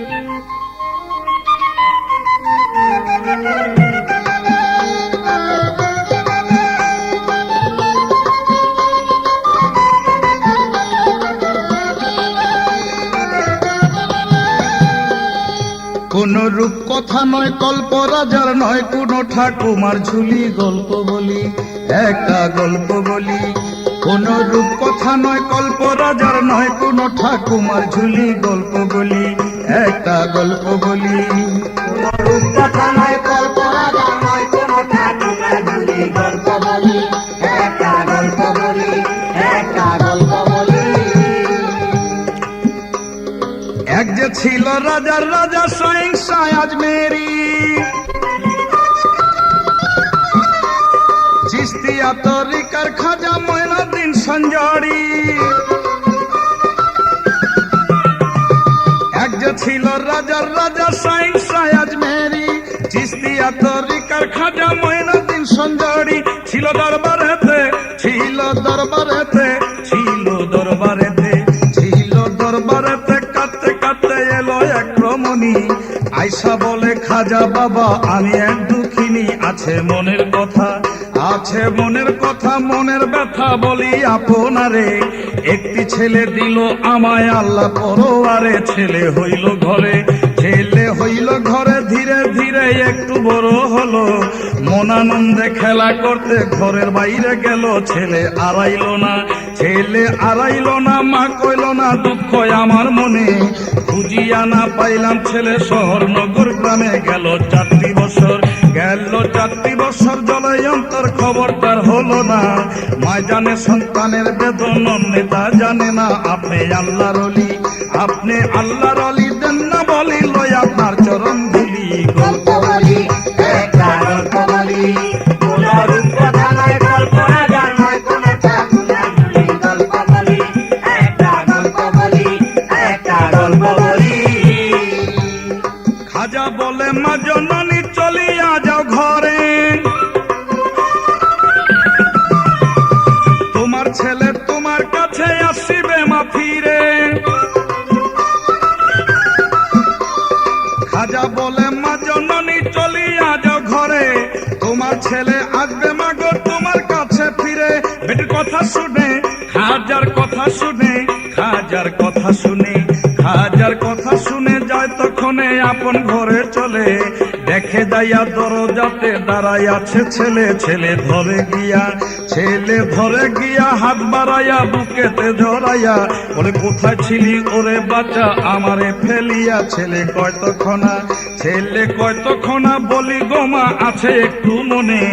কোন রূপ কথা নয়, কল্প রাজার নয়, কোন ঠাকুমার ঝুলি, গল্প বলি একটা গল্প বলি। কোন রূপ কথা নয়, কল্প রাজার নয়, কোন ঠাকুমার ঝুলি, গল্প বলি একটা গল্প বলি। কোন রূপ কথা নয়, কল্প রাজার নয়, কোন ঠাকুমার ঝুলি, গল্প বলি একটা গল্প বলি, একটা গল্প বলি। এক যে ছিল রাজার রাজা সহিংসা আজমেরি, চিস্তিয়া তরিকার খাজা মঈনুদ্দিন সঞ্জরি। এক যে ছিল রাজার রাজা সহিংসা আজমেরি, চিস্তিয়া তরিকার খাজা মঈনুদ্দিন সঞ্জরি। ছিল দরবারেতে, ছিল দরবারেতে, ছিল দরবারেতে, ছিল দরবারেতে, কাঁদতে কাঁদতে এলো এক রমণী। আয়সা বলে খাজা বাবা আমি এক দুঃখিনী, আছে মনের কথা, আছে মনের কথা, মনের ব্যথা বলি আপনারে। একটি ছেলে দিল আমায় আল্লাহ পরোয়ারে, ছেলে হইল ঘরে, ছেলে হইল ঘরে, ধীরে ধীরে একটু বড় হলো। মন আনন্দে খেলা করতে ঘরের বাইরে গেল, ছেলে আড়াইল না, ছেলে আড়াইল না, মা কইল না দুঃখ আমার মনে। খুঁজিয়া না পাইলাম ছেলে, শহর নগর গ্রামে গেল 4টি বছর, গেল 4টি বছর, জলে অন্তর খবর তার হলো না। মায় জানে সন্তানের বেদন, নেতা জানে না। আপনি আল্লাহর ওলি, আপনি আল্লাহর ওলি, দেন না বলি লই আপনার চরণ ধুলি, গল্প বলি একটা গল্প বলি। কোন রূপ কথা নয়, কল্প রাজার নয়, কোন ঠাকুমার ঝুলি, গল্প বলি একটা গল্প বলি, একটা গল্প বলি। খাজা বলে মা জননী চলিয়া যাও ঘরে, তোমার ছেলে তোমার কাছে আসিবে মা ফিরে। খাজা বলে মা জননী চলিয়া যাও ঘরে, তোমার ছেলে আসবে মা গো তোমার কাছে ফিরে। বেটির কথা শুনে, খাজার কথা শুনে, খাজার কথা শুনে, খাজার কথা শুনে যায় তখনে আপন ঘরে চলে। দেখে যাইয়া দরজাতে দাঁড়াই আছে ছেলে, ছেলে ধরে গিয়া, ছেলে ধরে গিয়া হাত বাড়াইয়া বুকেতে ধরাইয়া বলে কোথায় ছিলি ওরে বাচ্চা আমারে ফেলিয়া। ছেলে কয় তখনা, ছেলে কয় তখনা, বলি গোমা আছে একটু মনে।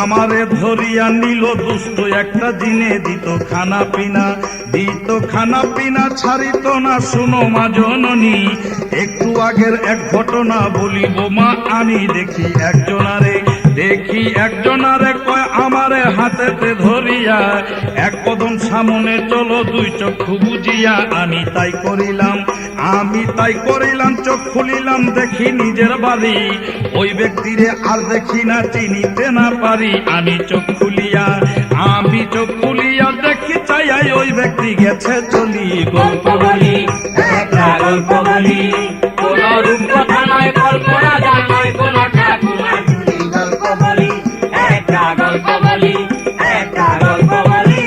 আমারে ধরিয়া নিল দুষ্ট একটা দিনে, দিত খানা পিনা, দিত খানা পিনা, ছাড়িত না শুনো মা জননী। একটু আগের এক ঘটনা বলি বোমা আমি, দেখি একজনারে, দেখি একজনারে কয় আমারে হাতেতে ধরিয়া, এক কদম সামনে চলো দুই চক্ষু বুঝিয়া। আমি তাই করিলাম, আমি তাই করিলাম, চোখ খুলিলাম দেখি নিজের বাড়ি। ওই ব্যক্তিরে আর দেখি না, চিনিতে না পারি। আমি চোখ খুলিয়া, আমি চোখ খুলিয়া দেখি চাইয়াই ওই ব্যক্তি গেছে চলি, গল্প বলি একটা গল্প বলি। কোন রূপ কথা নয়, কল্প রাজার নয়, কোন ঠাকুমার ঝুলি, গল্প বলি একটা গল্প বলি, একটা গল্প বলি।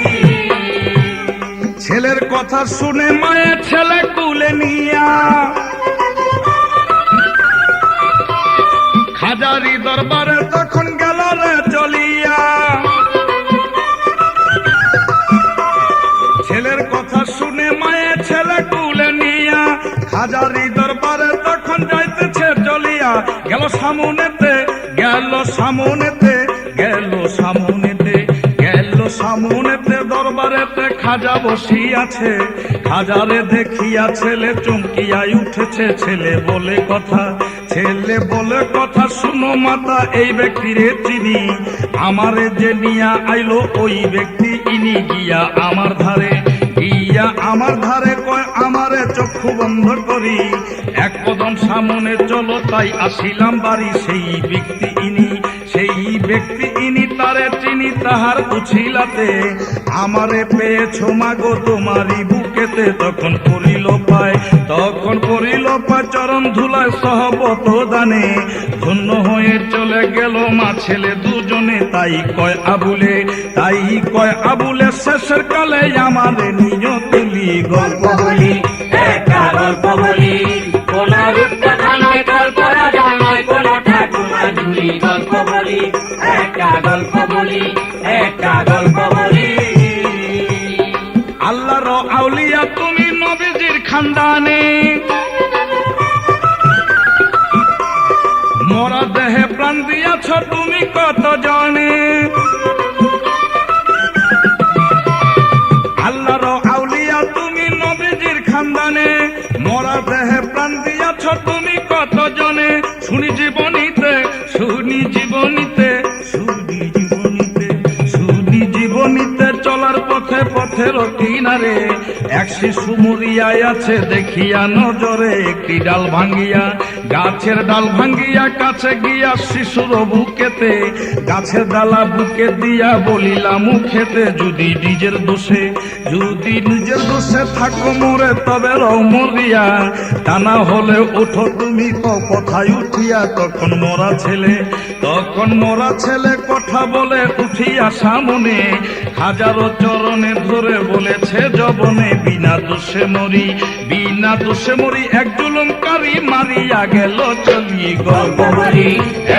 ছেলের কথা শুনে মায়ের ছেলে কুলে নিয়া, খাজারি দরবারে তখন গেল রে চলিয়া। ছেলের কথা শুনে মায়ের ছেলে কুলে নিয়া, খাজারি দরবারে তখন যাইতেছে চলিয়া। গেল সামনেতে, গেল সামনেতে, গেল সামনেতে, গেল সামনেতে, দরবারেতে খাজা বসিয়াছে। খাজারে দেখিয়া ছেলে চমকিয়া উঠেছে। ছেলে বলে কথা, ছেলে বলে কথা, শুনো মাতা এই ব্যক্তিরে চিনি। আমারে যে নিয়া আইলো ওই ব্যক্তি ইনি। গিয়া আমার ধারে, গিয়া আমার ধারে কয় আমারে চক্ষু বন্ধ করি। এক কদম সামনে চলো তাই আসিলাম বাড়ি। সেই ব্যক্তি ইনি, সেই ব্যক্তি ইনি, তারে চিনি তাহার উছিলাতে। আমারে পেয়েছো মাগো তোমারই বুকেতে, তখন পড়িল পায়, তখন পড়িল পায় চরণ ধুলায় সহবত দানে, ধন্য হয়ে চলে গেল মা ছেলে দুজনে। তাই কয় আবুলে শেষের কালে আমাদের নিয়তলি গল্প বলি, একটা গল্প বলি, কোন রূপকথা নয়, গল্প রাজা নয়, কোন ঠাকুমা ঝুলি। গল্প বলি, একটা গল্প বলি, একটা গল্প বলি। আল্লাহর আউলিয়া তুমি নবীজির খানদানে, মরা দেহে প্রাণ দিয়াছ তুমি কত জনে। আল্লাহর আউলিয়া তুমি নবীজির খানদানে, মরা দেহে প্রাণ দিয়াছ তুমি কত জনে। শুনি জীবনীতে চলার পথে পথের কিনারে এক শিশু মরিয়ায় আছে দেখিয়া নজরে। একটি ডাল ভাঙ্গিয়া, গাছের ডাল ভাঙ্গিয়া কাছে গিয়া শিশুর বুকেতে, গাছের ডালা বুকে দিয়া বলিলা মুখেতে, যদি নিজের দোষে থাকো মোরে তবে রও মরিয়া, তা না হলে ওঠো তুমি কথায় উঠিয়া। তখন মরা ছেলে কথা বলে উঠিয়া সামনে, হাজারো চরণে ধরে বলেছে জবনে, বিনা দোষে মরি এক জুলুমকারী মারিয়া গেল চলি। গল্প বলি,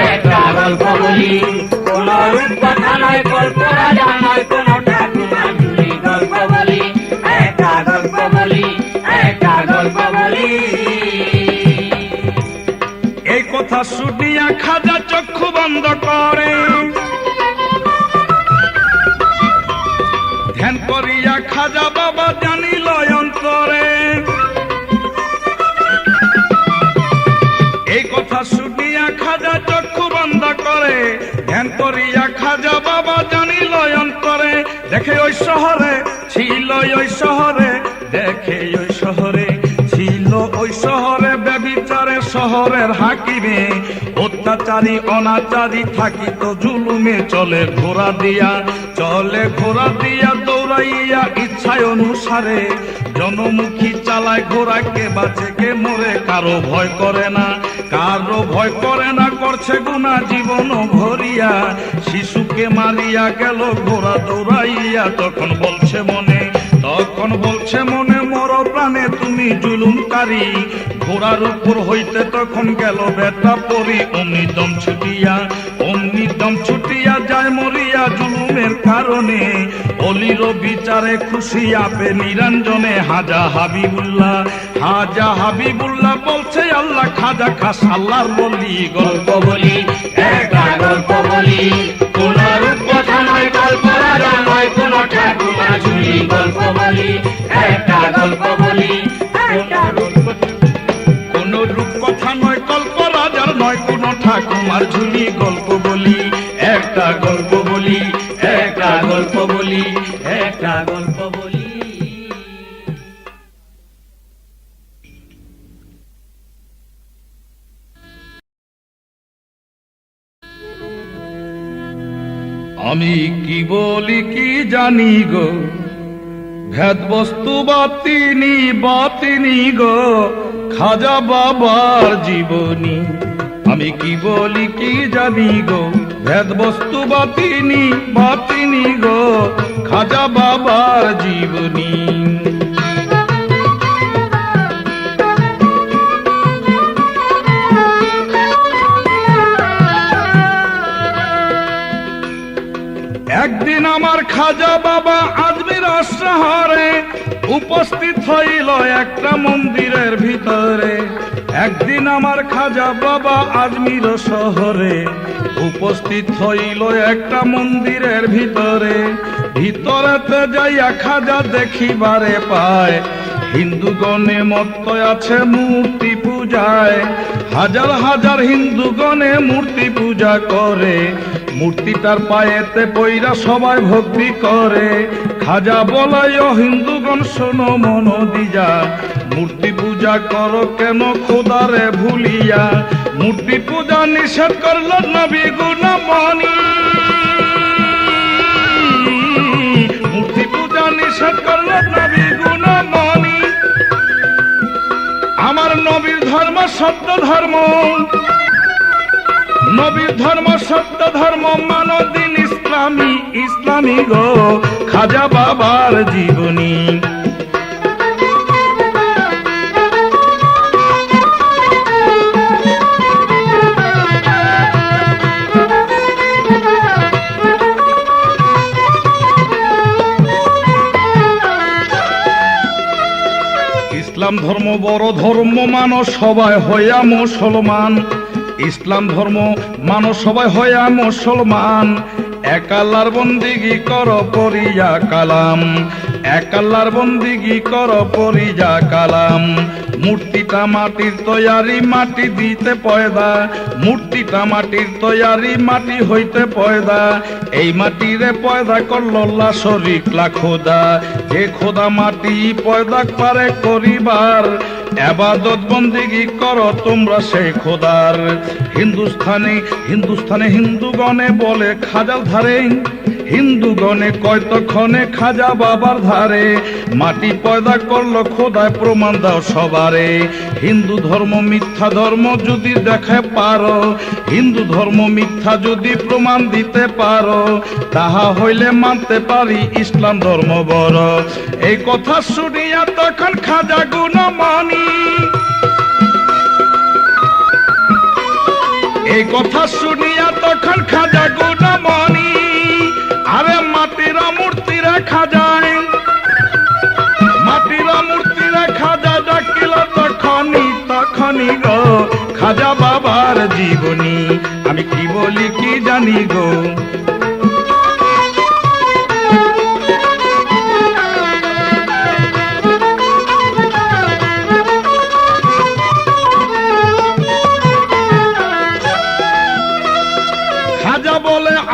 একটা গল্প বলি, কোন রূপকথা নয়, গল্প রাজা নয়, কোন ঠাকুমা ঝুলি। গল্প বলি, একটা গল্প বলি, একটা গল্প বলি। এই কথা শুনিয়া খাজা চক্ষু বন্ধ করে, ধ্যান করিয়া খাজা বাবা জানিল অন্তরে। এই কথা শুনিয়া খাজা চক্ষু বন্ধ করে, ধ্যান করিয়া খাজা বাবা জানিল অন্তরে। দেখে ওই শহরে ছিল ওই শহরে ব্যভিচারে শহরের হাকিমে, অত্যাচারী অনাচারী থাকিত জুলুমে। চলে ঘোড়া দিয়া দৌড়াইয়া ইচ্ছায় অনুসারে, জনমুখী চালায় ঘোড়াকে বাঁচে কে মরে। কারো ভয় করে না করছে গুনাহ জীবন ভরিয়া, শিশুকে মারিয়া গেল ঘোড়া দৌড়াইয়া। তখন বলছে মনে মর প্রাণে তুমি জুলুমকারী, ঘোড়ার উপর হইতে তখন গেল বেটা পরি। অমনি দম ছুটিয়া যায় মরিয়া জুলুমের কারণে, অলির বিচারে খুশি আপে নিরঞ্জনে। হাজা হাবিবুল্লাহ বলছে আল্লাহ খাজা খাস আল্লাহর বলি। গল্প বলি, একটা গল্প বলি, কোন রূপকথা নয়, গল্প রাজা নয়, কোন ঠাকুমা ঝুলি। গল্প বলি, একটা গল্প বলি, কোন রূপকথা নয়, গল্প রাজার নয়, কোন ঠাকুমার ঝুলি। গল্প বলি, একটা গল্প বলি, একটা গল্প বলি, একটা গল্প বলি। আমি কি বলি কি জানি গো, ভেদ বস্তু বাতিনি গো, খাজা বাবার জীবনী। আমি কি বলি কি জানি গো, ভেদ বস্তু বাতিনি গো, খাজা বাবার জীবনী। একদিন আমার খাজা বাবা আজমির শহরে উপস্থিত হইল একটা মন্দিরের ভিতরে। একদিন আমার খাজা বাবা আজমির শহরে উপস্থিত হইল একটা মন্দিরের ভিতরে। ভিতরেতে যাইয়া খাজা দেখিবারে পায় হিন্দুগণে মত্ত আছে মূর্তি পূজায়। হাজার হাজার হিন্দুগণে মূর্তি পূজা করে, মূর্তিটার পায়েতে পইরা সবাই ভক্তি করে। খাজা বলাই ও হিন্দুগণ শোনো মন দিয়া, মূর্তি পূজা করো কেন খোদারে ভুলিয়া। মূর্তি পূজা নিষেধ করল নবী গুণমণি, মূর্তি পূজা নিষেধ করল নবী গুণমণি। আমার নবীর ধর্ম সত্য ধর্ম, নবীর ধর্ম সত্য ধর্ম, মানো দিন ইসলামী, ইসলামী গো খাজা বাবার জীবনী। ইসলাম ধর্ম বড় ধর্ম, মানো সবাই হইয়া মুসলমান। ইসলাম ধর্ম মানো সবাই হইয়া মুসলমান। এক আল্লাহর বন্দিগি কর পড়িয়া কালাম, এক আল্লাহর বন্দিগি কর পড়িয়া কালাম। মূর্তিটা মাটির তৈয়ারি, মাটি দিতে পয়দা, মূর্তিটা মাটির তৈয়ারি, মাটি হইতে পয়দা। এই মাটিরে পয়দা করল আল্লাহ শরীক লা খোদা, যে খোদা মাটি পয়দা পারে করিবার। এবাদত বন্দিগি করো তোমরা সেই খোদার। হিন্দুস্থানে হিন্দুস্থানে হিন্দুগণে বলে খাজার ধারে, হিন্দুগণে কয় তখনে খাজা বাবার ধারে। মাটি পয়দা করলো খোদায়, প্রমাণ দাও সবারে। হিন্দু ধর্ম মিথ্যা ধর্ম যদি দেখে পারো, হিন্দু ধর্ম মিথ্যা যদি প্রমাণ দিতে পারো, তাহা হইলে মানতে পারি ইসলাম ধর্ম বড়। এই কথা শুনিয়া তখন খাজা গুণমণি, এই কথা শুনিয়া তখন খাজা গুণমণি, আরে মাটির মূর্তি রেখা যায়, মাটির মূর্তি রেখা যায়, ডাকিল তখনই তখনই গো খাজা বাবার জীবনী। আমি কি বলি কি জানি গো,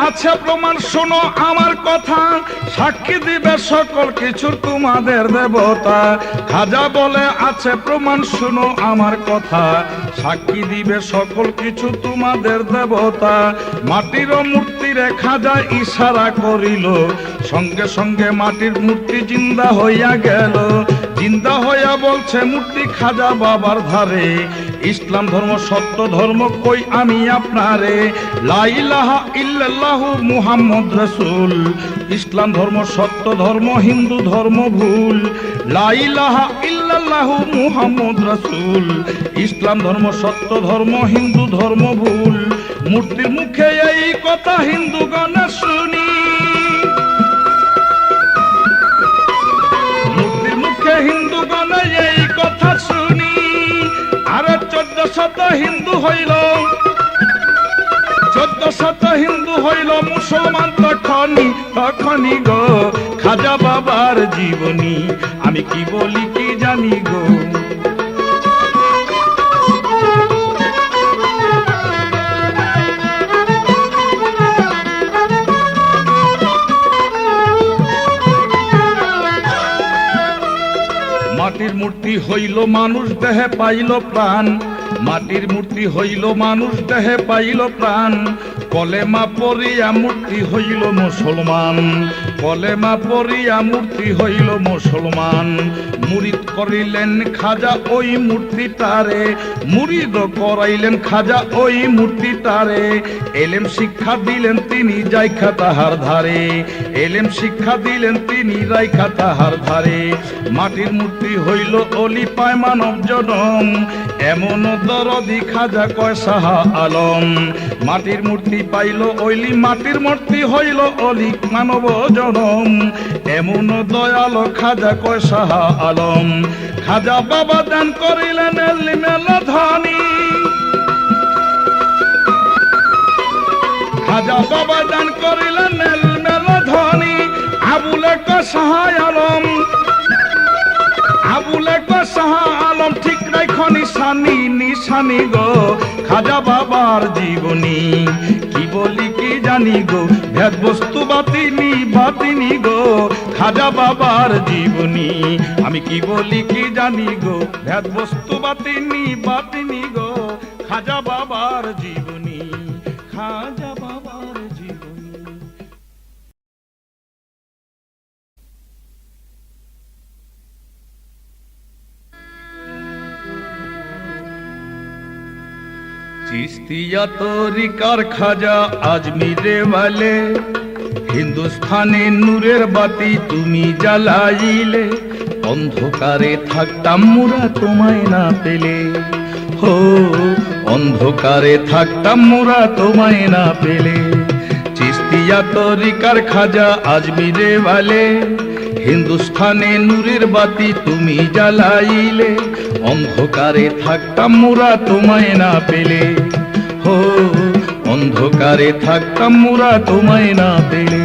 আছে প্রমাণ শোনো আমার কথা, সাক্ষী দিবে সকল কিছুর তোমাদের দেবতা। খাজা বলে আছে প্রমাণ শোনো আমার কথা, সাক্ষী দিবে সকল কিছু তোমাদের দেবতা। মাটির মূর্তিরে খাজা ইশারা করিল, সঙ্গে সঙ্গে মাটির মূর্তি জিন্দা হইয়া গেল। জিন্দা হইয়া বলছে মূর্তি খাজা বাবার ধারে, ইসলাম ধর্ম সত্য ধর্ম কই আমি আপনারে। লা ইলাহা ইল্লাল্লাহু মুহাম্মদ রাসূল, ইসলাম ধর্ম সত্য ধর্ম, হিন্দু ধর্ম ভুল। লা ইলাহা ইল্লাল্লাহু মুহাম্মদ রাসূল, ইসলাম ধর্ম সত্য ধর্ম, হিন্দু ধর্ম ভুল। মূর্তির মুখে এই কথা হিন্দুগণ শুনি, মূর্তির মুখে হিন্দুগণ এই কথা শুনি। আরে 1400 হিন্দু হইল, 1400 হিন্দু হইল মুসলমান তখনই তখনই গো খাজা বাবার জীবনী। আমি কি বলি কি জানি গো, মাটির মূর্তি হইল মানুষ দেহে পাইল প্রাণ, মাটির মূর্তি হইল মানুষ দেহে পাইল প্রাণ। কলেমা পড়িয়া মূর্তি হইল মুসলমান, কলেমা পড়িয়া মূর্তি হইল মুসলমান। মুরিদ করিলেন খাজা ওই মূর্তিটারে, মুরিদ করাইলেন খাজা ওই মূর্তিটারে। এলেম শিক্ষা দিলেন তিনি যাইখা তাহার ধারে, এলেম শিক্ষা দিলেন তিনি রাইখা তাহার ধারে। মাটির মূর্তি হইল অলি পায় মানব জনম, এমন দরদি খাজা কয় শাহ আলম। মাটির মূর্তি পাইল ওইলি, মাটির মূর্তি হইল অলি মানব জনম, এমন দয়াল খাজা কয় শাহ আলম। খাজা বাবা দান করিলেন এলি মেলা ধনী, খাজা বাবা দান করিলেন এলি মেলা ধনী। আবুলে কয় শাহ আলম, আবুলে কয় শাহ আলম, ঠিক রাখো নিশানি নিশানি গো খাজা বাবার জীবনী। কি বলি কি জানি গো, ভেদ বস্তু বাতিনি বাতিনি গো খাজা বাবার জীবনী। আমি কি বলি কি জানি গো, ভেদ বস্তু বাতিনি বাতিনি গো খাজা বাবার জীবনী, খাজা বাবার জীবনী। चिश्तिया तरीकार खाजा आजमीरे वाले हिंदुस्ताने नूरेर बाती तुमी জ্বালাইলে অন্ধকারে থাকতাম মোরা তোমায় না পেলে हो অন্ধকারে থাকতাম মোরা তোমায় না পেলে চিস্তিয়া তরিকার খাজা আজমিরে वाले হিন্দুস্তানে নূরের বাতি তুমি জ্বালাইলে অন্ধকারে থাকতাম মোরা তোমায় না পেলে हो অন্ধকারে থাকতাম মোরা তোমায় না পেলে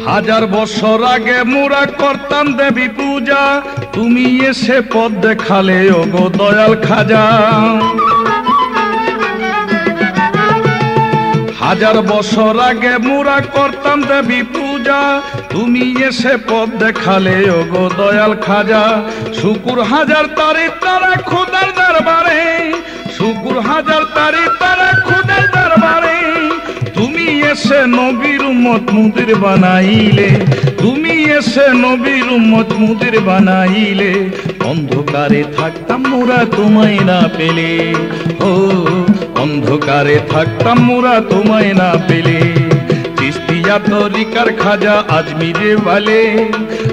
হাজার বছর আগে মোরা করতাম দেবী পূজা তুমি এসে পথ দেখালে ওগো দয়াল খাজা হাজার বছর আগে মোরা করতাম দেবী পূজা তুমি এসে পথ দেখালে ওগো দয়াল খাজা শুকুর হাজার তারি তারা খোদার দরবারে শুকুর হাজার তারি তারা খোদার দরবারে তুমি এসে নবীর উম্মত মুদির বানাইলে তুমি এসে নবীর উম্মত মুদির বানাইলে অন্ধকারে থাকতাম মোরা তোমায় না পেলে ও অন্ধকারে থাকতাম মোরা তোমায় না পেলে চিস্তিয়া তরিকার খাজা আজমিরে वाले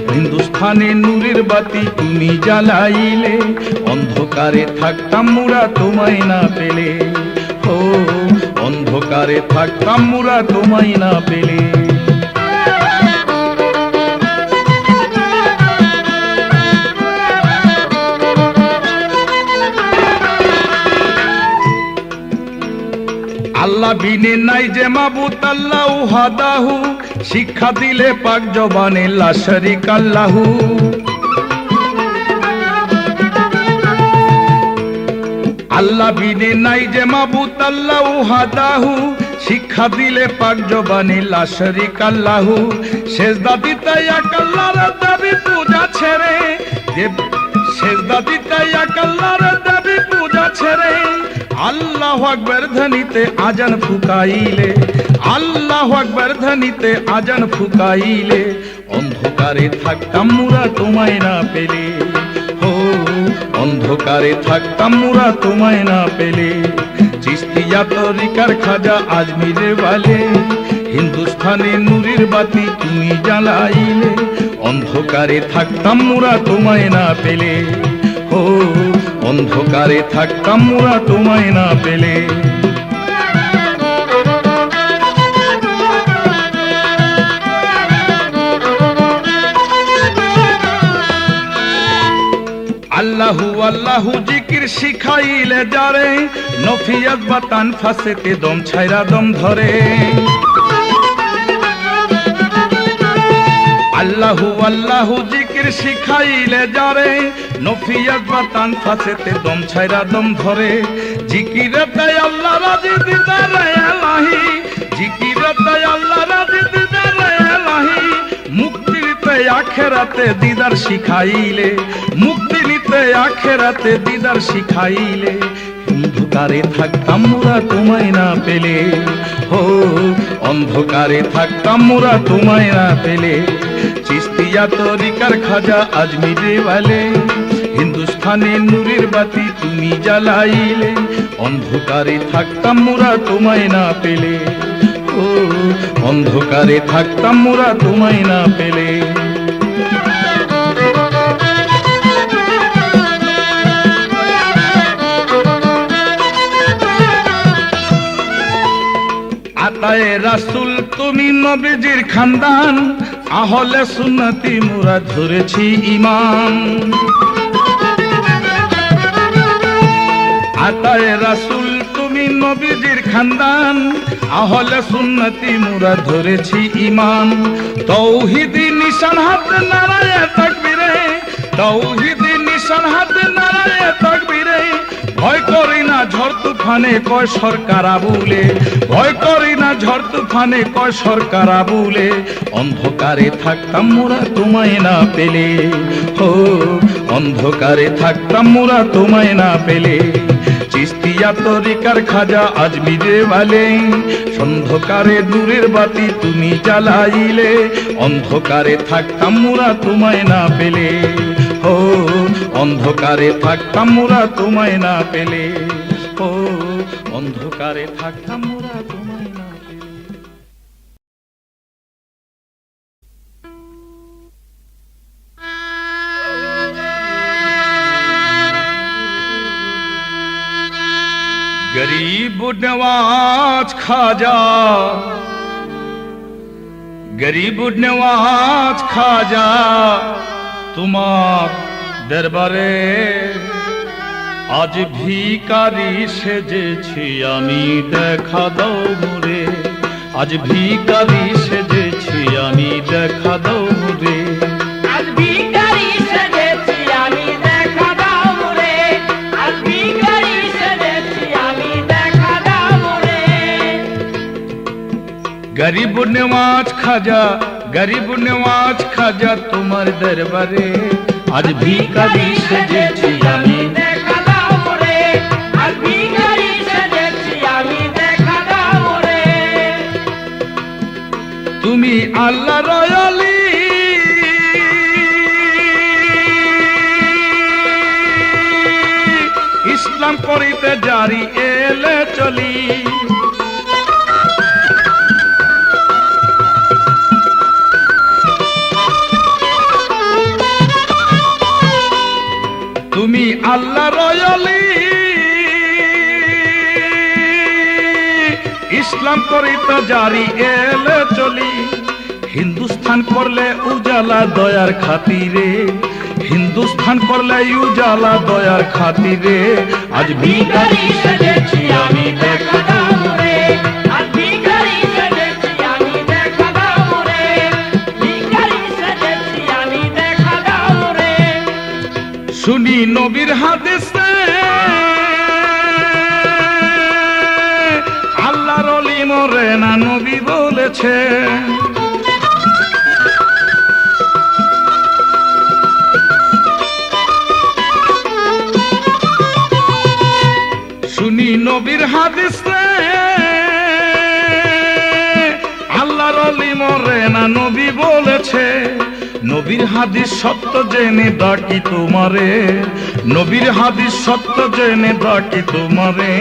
হিন্দুস্তানে নূরের বাতি তুমি জ্বালাইলে অন্ধকারে থাকতাম মোরা তোমায় না পেলে ও অন্ধকারে থাকতাম মোরা তোমায় না পেলে আল্লাহ বিনে নাই যে মাবুদ আল্লাহ ওয়াহদাহু শিক্ষা দিলে পাক জবানে লা শারিকা লাহু আল্লাহ বিনে নাই যে মাবুদ আল্লাহ ওয়াহদাহু শিক্ষা দিলে পাক জবানে লা শারিকা লাহু সেজদা দিতে এক আল্লাহর দাবি পূজা ছেড়ে সেজদা দিতে এক আল্লাহর দাবি পূজা ছেড়ে আল্লাহু আকবার ধ্বনিতে আজান ফুকাইলে আল্লাহু আকবার ধ্বনিতে আজান ফুকাইলে অন্ধকারে থাকতাম মোরা তোমায় না পেলে ও অন্ধকারে থাকতাম মোরা তোমায় না পেলে চিস্তিয়া তরিকার খাজা আজমিরে वाले হিন্দুস্তানে নূরের বাতি তুমি জ্বালাইলে অন্ধকারে থাকতাম মোরা তোমায় না পেলে ও অন্ধকারে থাকতাম মোরা তোমায় না পেলে আল্লাহু আল্লাহু জিকির শিখাইলে যারে নফিয়াত বাতান ফাসেতে দম ছাইরা দম ধরে আল্লাহু আল্লাহু জিকির শিখাইলে যারে নফিয়াত বাতান ফাসেতে দম ছাইরা দম ধরে জিকিরতে আল্লাহ রাজি দিদারে এলাহি জিকিরতে আল্লাহ রাজি দিদারে এলাহি মুক্তি নিতে আখিরাতে দিদার শিখাইলে মুক্তি নিতে আখিরাতে দিদার শিখাইলে অন্ধকারে থাকতাম মোরা তোমায় না পেলে ও অন্ধকারে থাকতাম মোরা তোমায় না পেলে চিস্তিয়া তরিকার খাজা আজমিরে वाले হিন্দুস্তানে নূরের বাতি তুমি জ্বালাইলে অন্ধকারে থাকতাম মোরা তোমায় না পেলে ও অন্ধকারে থাকতাম মোরা তোমায় না পেলে আতায়ে রাসূল তুমি নবীজির খানদান আহলে সুন্নতি মোরা ধরেছি ঈমান আতায়ে রাসূল তুমি নবীজির খানদান আহলে সুন্নতি মোরা ধরেছি ঈমান তাওহীদি নিশান হাতে নারায়ে তাকবীরে তাওহীদি নিশান হাতে নারায়ে তাকবীরে ভয় করি না ঝড় তুফানে কয় সরকার আবুলে, ভয় করি না ঝড় তুফানে কয় সরকার আবুলে, অন্ধকারে থাকতাম মোরা তোমায় না পেলে, ও অন্ধকারে থাকতাম মোরা তোমায় না পেলে। চিস্তিয়া তরিকার খাজা আজমিরে বালে, অন্ধকারে দূরের বাতি তুমি জ্বালাইলে, অন্ধকারে থাকতাম মোরা তোমায় না পেলে, ও অন্ধকারে থাকতাম মোরা তোমায় না পেলে, ও অন্ধকারে থাকতাম মোরা তোমায় না পেলে। गरीब नवाज खाजा, गरीब नवाज खाजा তোমার দরবারে আজ ভিখারি সেজেছি আমি, দেখা দাও মোরে, আজ ভিখারি সেজেছি আমি, দেখা দাও মোরে। আজ ভিখারি সেজেছি আমি, দেখা দাও মোরে, আজ ভিখারি সেজেছি আমি, দেখা দাও মোরে। গরিব নওয়াজ খাজা, গরিব নওয়াজ খাজা তোমার দরবারে আজ ভিখারি সেজেছি আমি, দেখা দাও মোরে, আজ ভিখারি সেজেছি আমি, দেখা দাও মোরে। তুমি আল্লাহ রয়ালি, ইসলাম করিতে জারি এলে চলি, তুমি আল্লাহ রয়ালি, ইসলাম করিতে জারি এলে চলি, হিন্দুস্তান করলে উজালা দয়ার খাতিরে, হিন্দুস্তান করলে উজালা দয়ার খাতিরে আজ ভিখারি সেজেছি আমি, দেখা দাও মোরে, আজ ভিখারি সেজেছি আমি, দেখা দাও মোরে, ভিখারি সেজেছি আমি, দেখা দাও মোরে। শুনি নবীর হাদিসে আল্লাহর ওলি মরে না, নবী বলেছে, শুনি নবীর হাদিসে আল্লাহর ওলি মরে না, নবী বলেছে। নবীর হাদিস সত্য জেনে ডাকি তোমারে, নবীর হাদিস সত্য জেনে ডাকি তোমারে,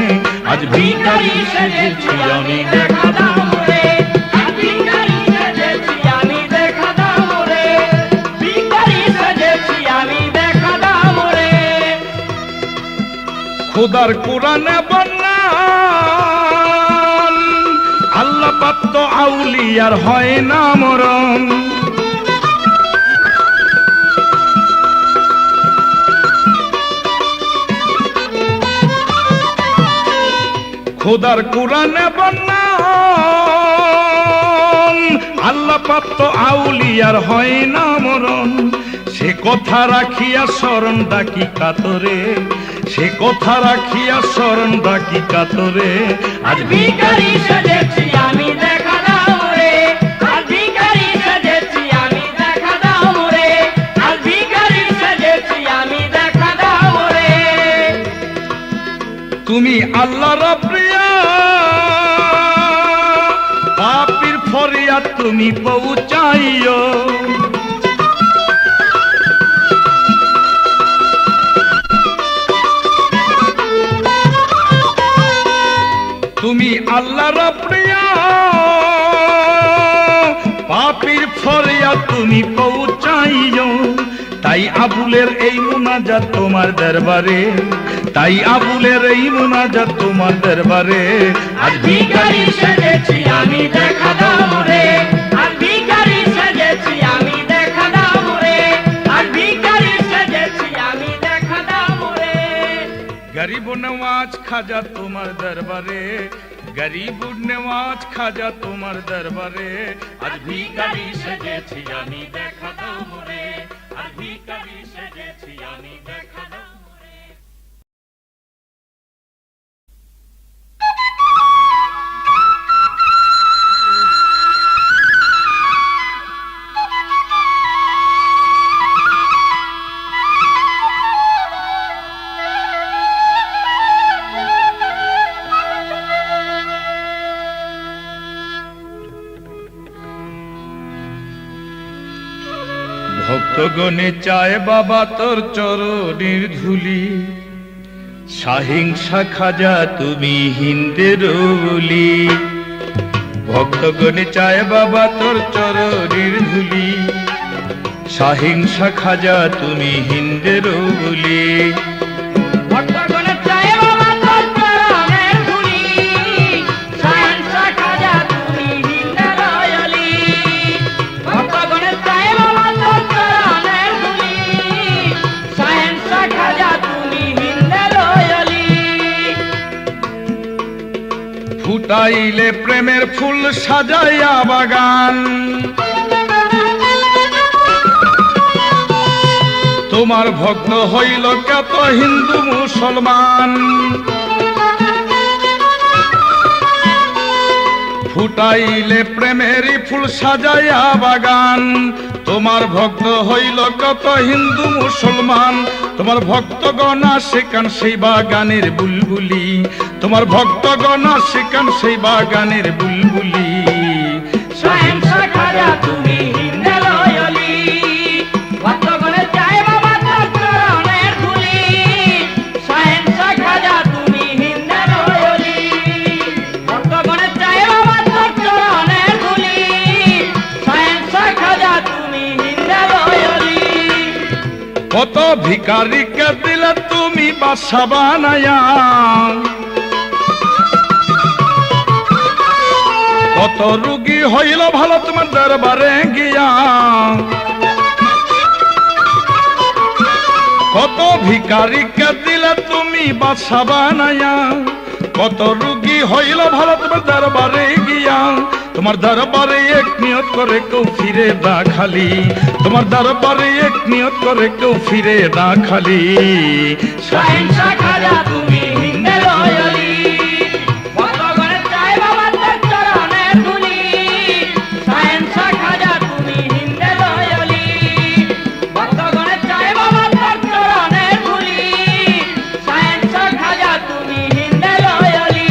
আজ ভিখারি সেজেছি আমি, দেখা দাও মোরে, আজ ভিখারি সেজেছি আমি, দেখা দাও মোরে, ভিখারি সেজেছি আমি, দেখা দাও মোরে। খোদার কোরআনে বর্ণন, আল্লাহ পাক তো আউলিয়ার হয় না মরণ, খোদার কোরআনে বর্ণন, আল্লাহ পাক তো আউলিয়ার হয় না মরণ। সে কথা রাখিয়া শরণ ডাকি কাতরে, সে কথা রাখিয়া শরণ ডাকি কাতরে, আজ ভিখারি সেজেছি আমি, দেখা দাও মোরে, আজ ভিখারি সেজেছি আমি, দেখা দাও মোরে, আজ ভিখারি সেজেছি আমি, দেখা দাও মোরে। তুমি আল্লাহর প্রিয়া, পাপীর ফরিয়াদ তুমি পৌঁছাইও, তুমি আল্লাহর প্রিয়া, পাপীর ফরিয়াদ তুমি পৌঁছাইও। তাই আবুলের এই মুনাজাত তোমার দরবারে, তাই আবুলের এই মুনাজাত তোমার দরবারে, আজ ভিখারি সেজেছি আমি, দেখা দাও মোরে, আজ ভিখারি সেজেছি আমি, দেখা দাও মোরে, আজ ভিখারি সেজেছি আমি, দেখা দাও মোরে। গরিব নওয়াজ খাজা তোমার দরবারে, গরিব নওয়াজ খাজা তোমার দরবারে, আজ ভিখারি সেজেছি আমি, দেখা দাও মোরে, আজ ভিখারি সেজেছি আমি, দেখা দাও। ভক্তগণে চায় বাবা তোর চরণের ধুলি, সহিংসা খাজা তুমি হিন্দের বলি। ভক্তগণে চায় বাবা তোর চরণের ধুলি, সহিংসা খাজা তুমি হিন্দের বলি। ভক্তগণে চায় বাবা তোর চরণের ধুলি, সহিংসা খাজা তুমি হিন্দের বলি। ভক্তগণে চায় বাবা তোর চরণের ধুলি, সহিংসা খাজা তুমি হিন্দের বলি। ফুটাইলে প্রেমের ফুল সাজাইয়া বাগান, তোমার ভক্ত হইল কত হিন্দু মুসলমান। ফুটাইলে প্রেমেরই ফুল সাজাইয়া বাগান, তোমার ভক্ত হইল কত হিন্দু মুসলমান। তোমার ভক্তগণ সেখান সেই বাগানের বুলবুলি, তোমার ভক্তগণ সেখান সেই বাগানের বুলবুলি। সহিংসা খাজা তুমি হিন্দের বলি। ভক্তগণে চায় বাবা তোর চরণের ধুলি, সহিংসা খাজা তুমি হিন্দের বলি। ভক্তগণে চায় বাবা তোর চরণের ধুলি, সহিংসা খাজা তুমি হিন্দের বলি। কত ভিখারিকে দিলে তুমি বাসা বানায়া, কত রুগী হইল ভালো তোমার দরবারে গিয়া। কত ভিখারিকে দিলে তুমি বাসা বানায়া, কত রুগী হইল ভালো তোমার দরবারে গিয়া। তোমার দরবারে এক নিয়ত করে কেউ ফিরে না খালি, তোমার দরবারে এক নিয়ত করে কেউ ফিরে না খালি। সহিংসা খাজা তুমি হিন্দের বলি। ভক্তগণে চায় বাবা তোর চরণের ধুলি, সহিংসা খাজা তুমি হিন্দের বলি। ভক্তগণে চায় বাবা তোর চরণের ধুলি, সহিংসা খাজা তুমি হিন্দের বলি।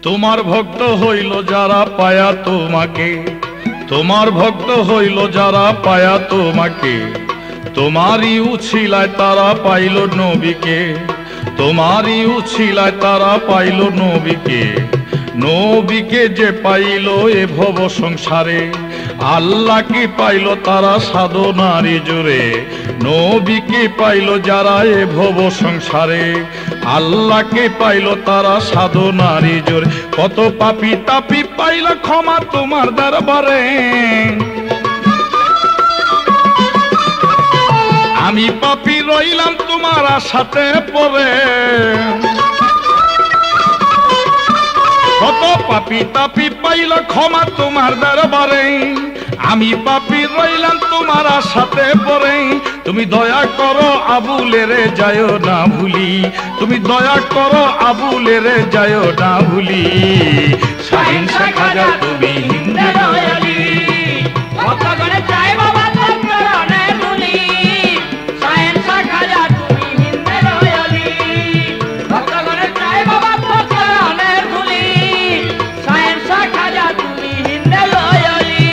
তোমার ভক্ত হইল যারা পায়া তোমাকে, তোমার ভক্ত হইল যারা পায়া তোমাকে। তোমারই উছিলায় তারা পাইল নবীকে, তোমারই উছিলায় তারা পাইল নবীকে। নবীকে যে পাইল এ ভব সংসারে, আল্লাহকে পাইল তারা সাধনারি জোরে। নবীকে পাইল যারা এ ভব সংসারে, আল্লাহকে পাইল তারা সাধনারি জোরে। কত পাপী তাপী পাইল ক্ষমা তোমার দরবারে, আমি পাপী রইলাম তোমার আশাতে পড়ে। কত পাপী তাপী পাইল ক্ষমা তোমার দরবারে, আমি পাপী রইলাম তোমার আশাতে পড়ে। তুমি দয়া করো আবুলেরে যায় না ভুলি, তুমি দয়া করো আবুলেরে যায় না ভুলি। সহিংসা খাজা তুমি হিন্দের বলি। ভক্তগণে চায় বাবা তোর চরণের ধুলি, সহিংসা খাজা তুমি হিন্দের বলি। ভক্তগণে চায় বাবা তোর চরণের ধুলি, সহিংসা খাজা তুমি হিন্দের বলি।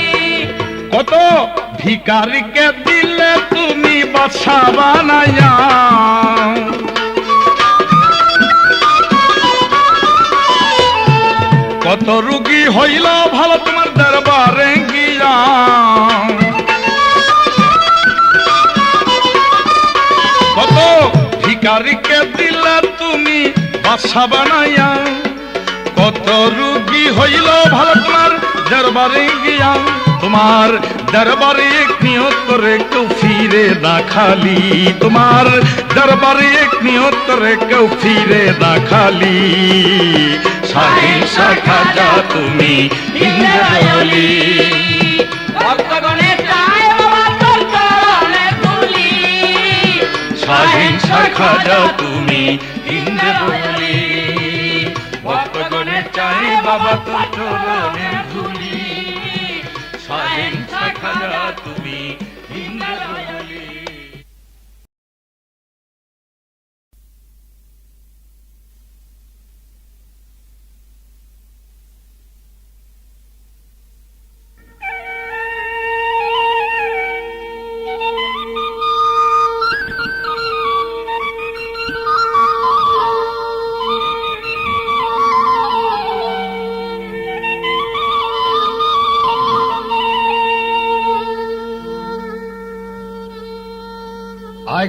কত ভিখারিকে দিলে তুমি বাদশা বানায়া, কত রুগী হইল ভালো তোমার দরবারে গিয়া। কত ভিখারিকে দিলে তুমি বাদশা বানায়া, কত রুগী হইল ভালো তোমার দরবারে গিয়া। তোমার দরবারে এক নিয়ত করে কেউ ফিরে না খালি, তোমার দরবারে এক নিয়ত করে কেউ ফিরে না খালি। সহিংসা খাজা তুমি হিন্দের বলি। ভক্তগণে চায় বাবা তোর চরণের ধুলি, সহিংসা খাজা তুমি হিন্দের বলি। ভক্তগণে চায় বাবা তোর চরণের ধুলি, সহিংসা খাজা তুমি হিন্দের বলি।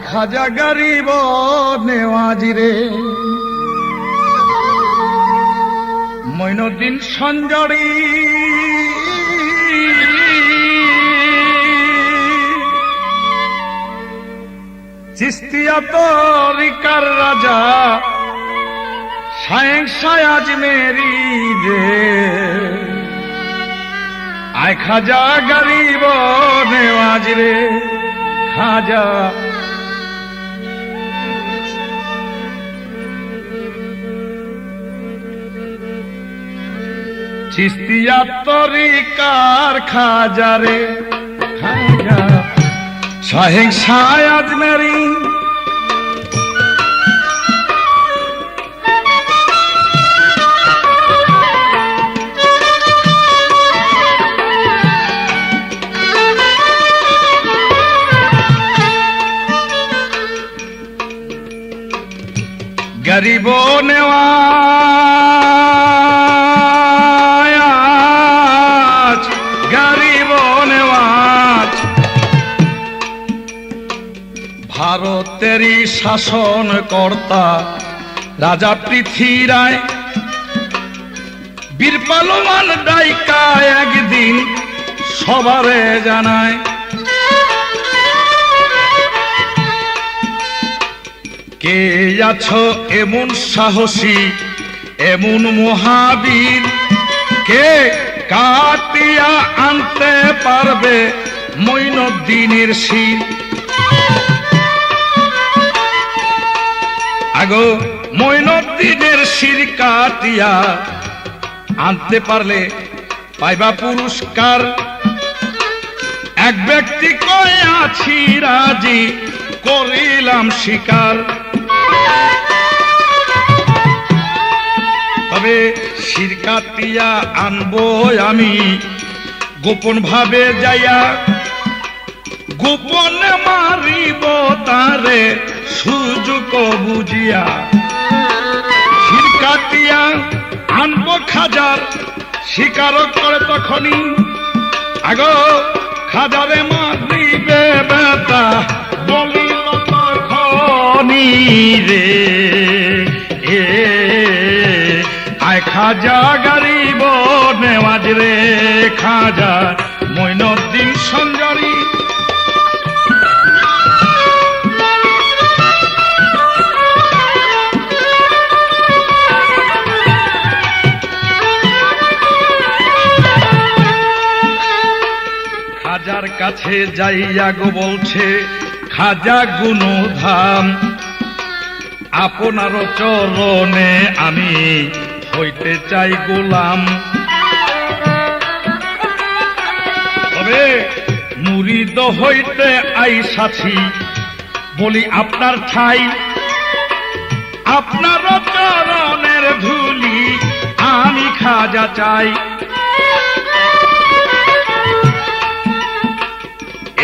খাজা গরিব নেওয়াজি রে মঈনুদ্দিন সঞ্জরি চিস্তিয়া তরিকার রাজা শায়েখ শাহ আজমেরি রে আয় খাজা গরিব নেওয়াজি রে খাজা চিস্তিয়া তরিকার খাজা রে খাজা শাহেখ শাহ আজমেরি গরিব নেওয়াজ গরিব নেওয়াজ ভারতেরই শাসন কর্তা রাজা পৃথ্বীরায় বীর পালোয়ান ডাইকা একদিন সবারে জানায় কে আছো এমন সাহসী এমন মহাবীর কে কাটিয়া আনতে পারবে মঈনুদ্দিনের শির আগো মঈনুদ্দিনের শির কাটিয়া আনতে পারলে পাইবা পুরস্কার এক ব্যক্তি কয়ে আছি রাজি করিলাম স্বীকার তবে শির কাটিয়া আনবো আমি গোপন ভাবে যাইয়া গোপনে মারিব তারে সুযোগ বুঝিয়া শির কাটিয়া আনবো খাজার স্বীকার করে তখনই আগো খাজারে মারিবে বেটা বলিল তখনই রে এ আয় খাজা গরিব নেওয়াজ রে খাজা মঈনুদ্দিন সঞ্জরি খাজার কাছে যাইয়া গো বলছে খাজা গুণধাম আপনার চরণে আমি হইতে চাই গোলাম তবে মুরিদ হইতে আইসাছি বলি আপনার ঠাই আপনার চরণের ধুলি আমি খাজা চাই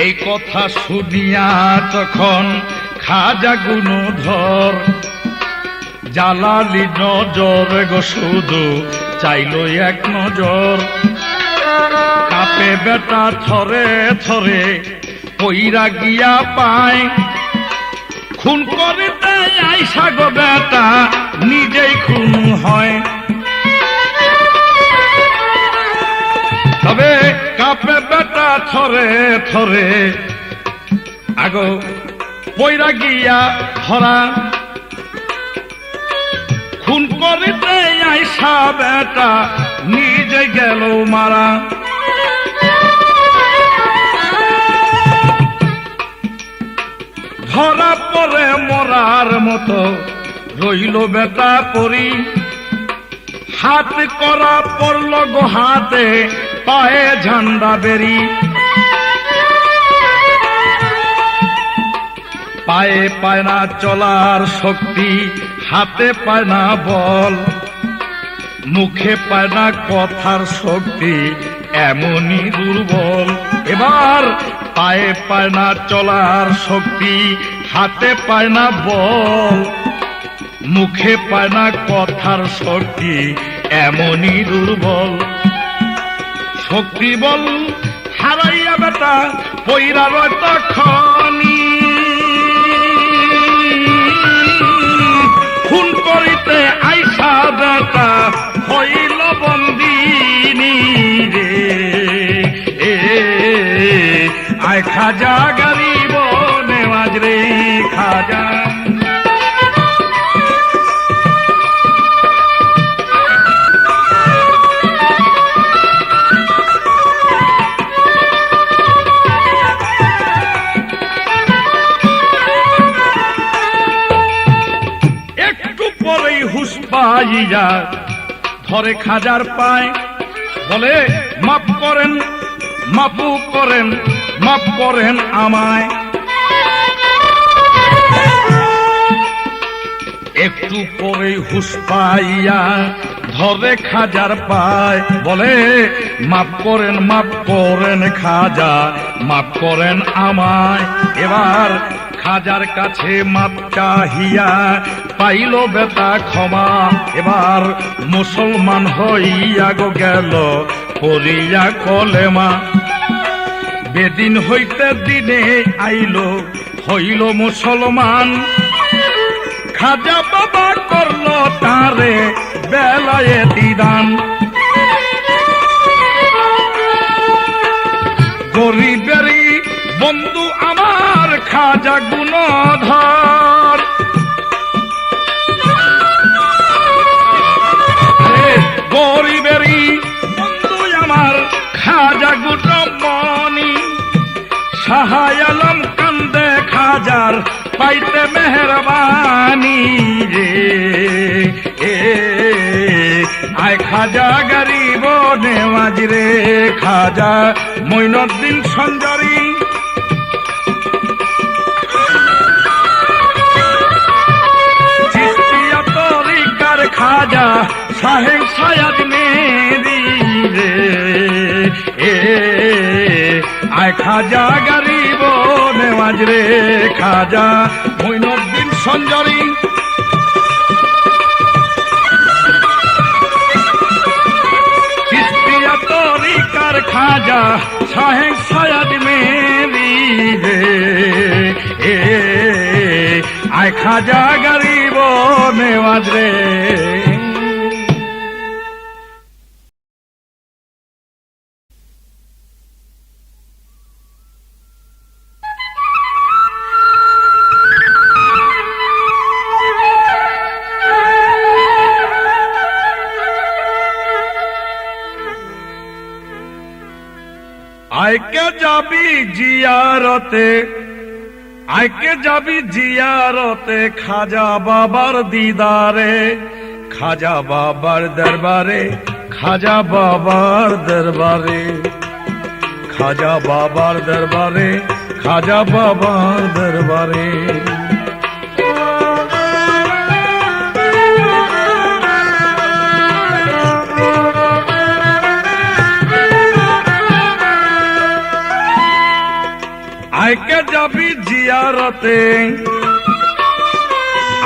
এই কথা শুনিয়া তখন খাজা গুণধর জালালি নজর গো শুধু চাইল এক নজর কাপে বেটা থরে থরে পইরা গিয়া পায় খুন করিতে আইসা গো বেটা নিজেই খুন হয় তবে কাপে বেটা থরে থরে আগো পইরা গিয়া ধরা খুন করিতে আইসা বেটা নিজে গেল মারা ধরা পরে মরার মতো রইল বেটা পরি হাত করা পড়ল গো হাতে পায়ে ঝান্ডা বেরি পায়ে পায় না চলার শক্তি হাতে পায় না বল মুখে পায় না কথার শক্তি এমনই দুর্বল এবার পায়ে পায় না চলার শক্তি হাতে পায় না বল মুখে পায় না কথার শক্তি এমনই দুর্বল শক্তি বল হারাইয়া বেটা পইরা রয় তখনই করিতে আইসা বেটা হইল বন্দিনী রে। আয় খাজা গরিব নেওয়াজ রে খাজা। একটু পরেই হুশ পাইয়া ধরে খাজার পায়, বলে মাফ করেন, মাফু করেন, মাফ করেন আমায়। একটু পরেই হুশ পাইয়া ধরে খাজার পায়, বলে মাফ করেন, মাফ করেন খাজা, মাফ করেন আমায়। এবার খাজার কাছে মাপ চাহিয়া পাইল বেটা ক্ষমা। এবার মুসলমান হইয়া গো গেল করিয়া কলেমা। বেদিন হইতে দিনে আইল হইল মুসলমান। খাজা বাবা করল তারে বেলায়ে দিদান। গরিবেরই বন্ধু আমার খাজা গুণধর। গরিবেরই বন্ধু আমার খাজা গুণমণি। শাহ আলম কান্দে খাজার পাইতে মেহরবানি রে। আয় খাজা গরিব নেওয়াজ রে খাজা মঈনুদ্দিন সঞ্জরি। চিশতিয়া তরিকার খাজা শাহে সায়াদ মেরি রে। আয় খাজা গরিব নেওয়াজ রে খাজা মঈনুদ্দিন সঞ্জরি। চিশতিয়া তরিকার খাজা শাহে সায়াদ মেরি রে। আয় খাজা গরিব নেওয়াজ রে। আইকে যাবি জিয়ারতে, আইকে যাবি জিয়ারতে খাজা বাবার দিদারে। খাজা বাবার দরবারে, খাজা বাবার দরবারে, খাজা বাবার দরবারে, খাজা বাবার দরবারে। আইকে যাবি জিয়ারতে,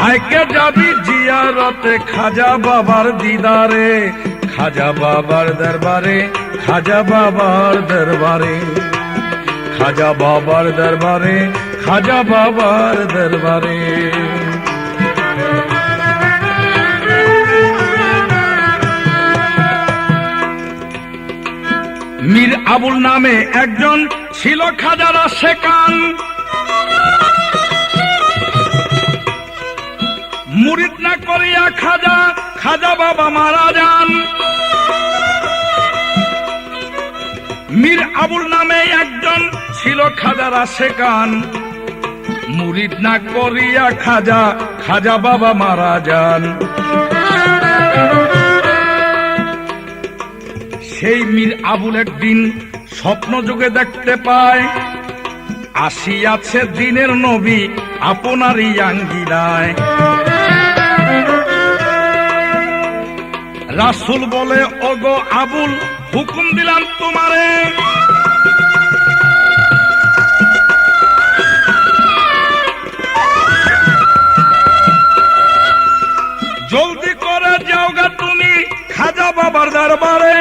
আইকে যাবি জিয়ারতে খাজা বাবার দিদারে। খাজা বাবার দরবারে, খাজা বাবার দরবারে, খাজা বাবার দরবারে, খাজা বাবার দরবারে। মীর আবুল নামে একজন ছিল খাজারা শেখান। মুরিদ না করিয়া খাজা, খাজা বাবা মারা যান। মীর আবুল নামে একজন ছিল খাজারা শেখান। মুরিদ না করিয়া খাজা, খাজা বাবা মারা যান। সেই মীর আবুল একদিন স্বপ্ন যোগে দেখতে পায়, আসিয়াছে দিনের নবী আপনারই আঙ্গিনায়। রাসূল বলে ওগো আবুল হুকুম দিলাম তোমারে, জলদি করে যাওগা তুমি খাজা বাবার দরবারে।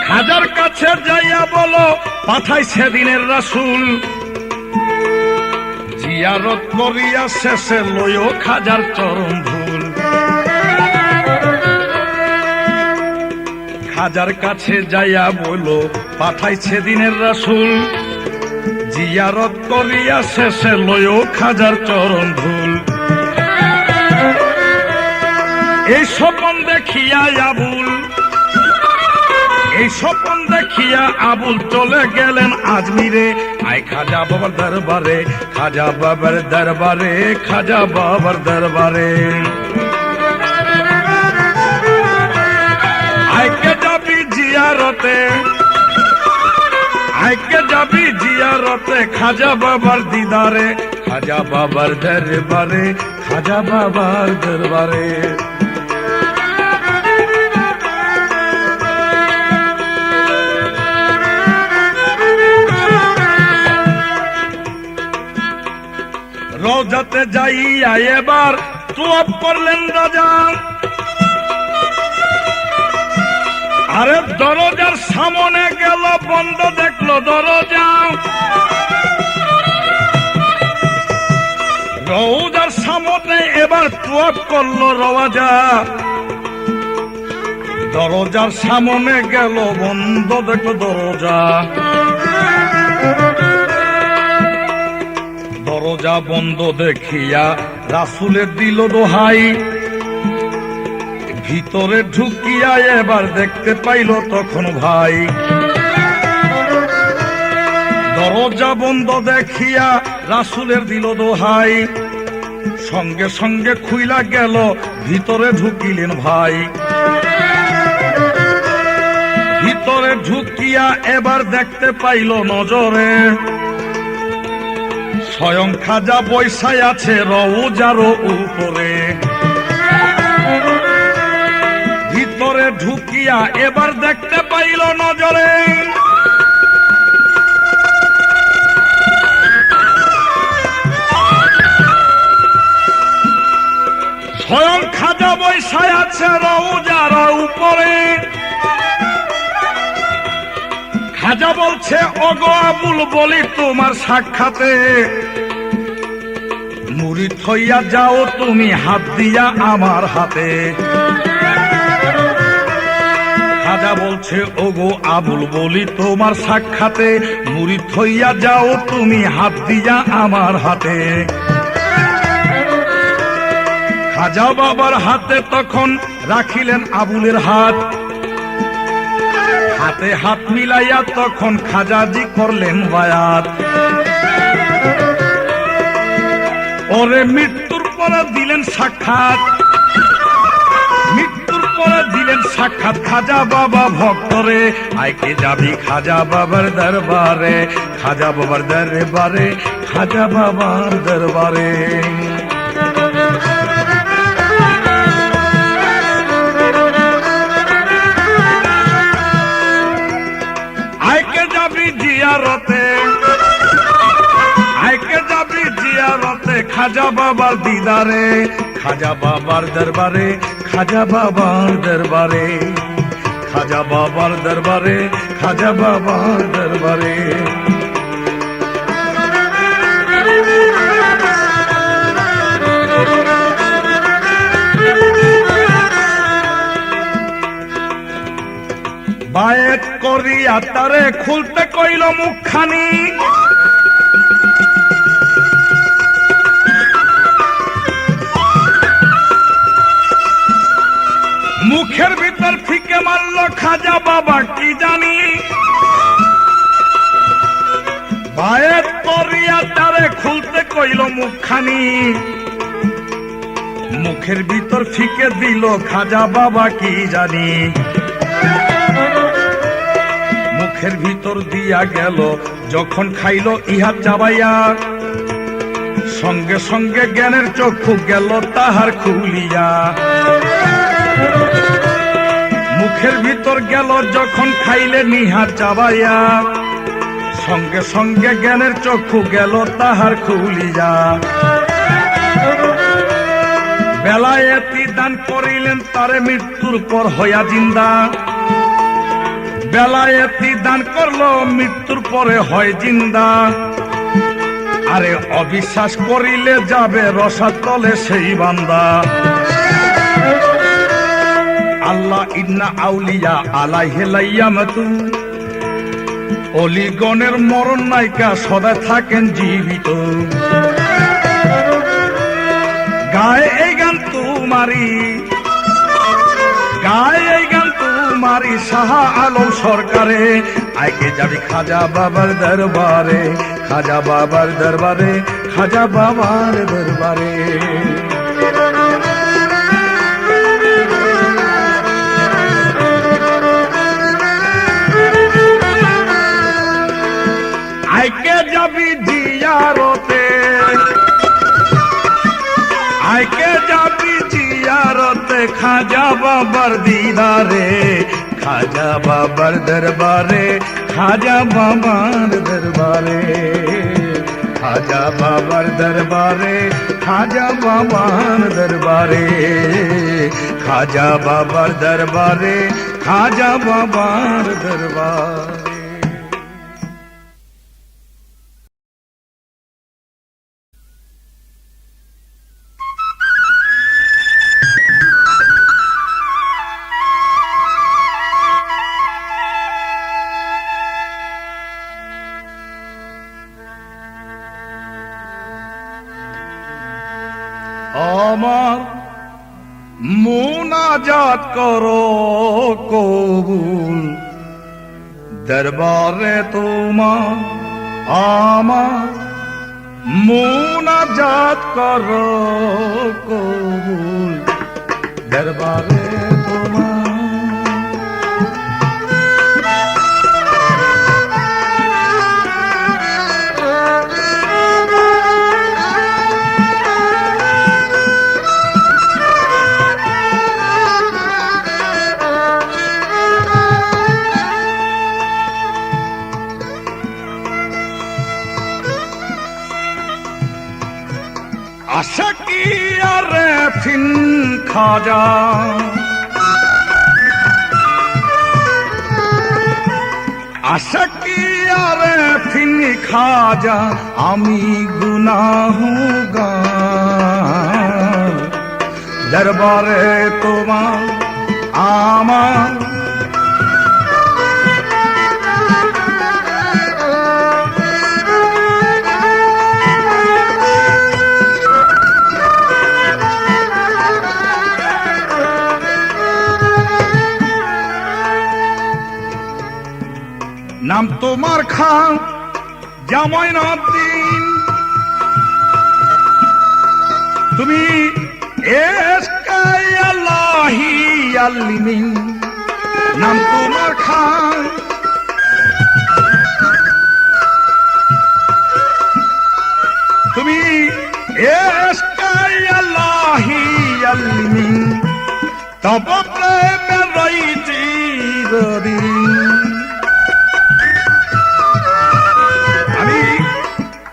খাজার কাছে যাইয়া বলো পাঠাইছে দিনের রাসূল। জিয়ারত করিয়া শেষে লইও খাজার চরণ ধুল। খাজার কাছে যাইয়া বলল পাঠাইছে দিনের রাসূল, জিয়ারত করিয়া শেষে লইও খাজার চরণ ধুল। এই স্বপন দেখিয়া আবুল, এই স্বপন দেখিয়া আবুল চলে গেলেন আজমিরে। আয় খাজা বাবার দরবারে, খাজা বাবার দরবারে, খাজা বাবার দরবারে। আইকে যাবি জিয়ারতে, আইকে যাবি জিয়ারতে খাজা বাবার দিদারে, খাজা বাবার দরবারে, খাজা বাবার দরবারে। রওজাতে যাইয়া এবার তোয়াব করলেন রাজা। আরে দরজার সামনে গেল, বন্ধ দেখলো দরজা। রওজার সামনে এবার তোয়াব করলো রাজা। দরজার সামনে গেল, বন্ধ দেখলো দরজা। দরজা বন্ধ দেখিয়া রাসূলের দিল দোহাই। ভিতরে ঢুকিয়া এবার দেখতে পাইল তখন ভাই। দরজা বন্ধ দেখিয়া রাসূলের দিল দোহাই। সঙ্গে সঙ্গে খুইলা গেল, ভিতরে ঢুকিলেন ভাই। ভিতরে ঢুকিয়া এবার দেখতে পাইল নজরে, স্বয়ং খাজা বৈশায় আছে রওজারও উপরে। ভিতরে ঢুকিয়া এবার দেখতে পাইল নজরে, স্বয়ং খাজা বৈশায় আছে রওজার উপরে। খাজা বলছে ওগো আবুল বলি তোমার সাক্ষাতে, মুরিদ হইয়া যাও তুমি হাত দিয়া আমার হাতে। খাজা বলছে ওগো আবুল বলি তোমার সাক্ষাতে, মুরিদ হইয়া যাও তুমি হাত দিয়া আমার হাতে। খাজা বাবার হাতে তখন রাখিলেন আবুলের হাত। হাতে হাত মিলাইয়া তখন খাজাজি করলেন বায়াত। ওরে মৃত্যুর পরে দিলেন সাক্ষাৎ, মৃত্যুর পরে দিলেন সাক্ষাৎ খাজা বাবা ভক্তরে। আইকে যাবি খাজা বাবার দরবারে, খাজা বাবার দরবারে, খাজা বাবার দরবারে। আইকে যাবি জিয়ারতে, আইকে যাবি জিয়ারতে খাজা বাবার দিদারে, খাজা বাবার দরবারে, খাজা বাবার দরবারে, খাজা বাবার দরবারে, খাজা বাবার দরবারে। বায়েত করিয়া তারে খুলতে কইল মুখখানি। মুখের ভিতর ফিকে মারল খাজা বাবা কি জানি। বায়েত করিয়া তারে খুলতে কইল মুখখানি। মুখের ভিতর ফিকে দিল খাজা বাবা কি জানি। মুখের ভিতর দিয়া গেল যখন খাইল ইহা চাবাইয়া, সঙ্গে সঙ্গে জ্ঞানের চক্ষু গেল তাহার খুলিয়া। মুখের ভিতর গেল যখন খাইলে নিহা চাবাইয়া, সঙ্গে সঙ্গে জ্ঞানের চক্ষু গেল তাহার খুলিয়া। বেলায়েতি দান করিলেন তারে মৃত্যুর পর হইয়া জিন্দা। বেলায়েতি দান করলো মৃত্যুর পরে হয় জিন্দা। আরে অবিশ্বাস করিলে যাবে রসার তলে সেই বান্দা। আল্লাহ ইন্না আউলিয়া আলাইহি লাইয়ামাতু, অলিগণের মরণ নাইকা সদা থাকেন জীবিত। গায়ে এই গান তোমারি, গায়ে এই গান তোমারি শাহ আলম সরকারে। আইকে যাবি খাজা বাবার দরবারে, খাজা বাবার দরবারে, খাজা বাবার দরবারে। আইকে যাবি জিয়ারতে, আইকে যাবি জিয়ারতে খাজা বাবার দিদারে, খাজা বাবার দরবারে, খাজা বাবার দরবারে, খাজা বাবার দরবারে, খাজা বাবার দরবারে, খাজা বাবার দরবারে, খাজা বাবার দরবারে। আমার মুনাজাত করো কবুল দরবারে তোমার, আমার মুনাজাত করো কবুল দরবারে তোমার। আশাকি আরে ফিন খাজা, আশাকি আরে ফিন খাজা, আমি গুনাহগার দরবারে তোমার আমার। নাম তোমার খান জামাইনুদ্দিন, তুমি এসকে আল্লাহি আল্লিমিন। নাম তোমার খান, তুমি এসকে আল্লাহি আল্লিমিন। তব প্রেমে রইছি চিরদিন,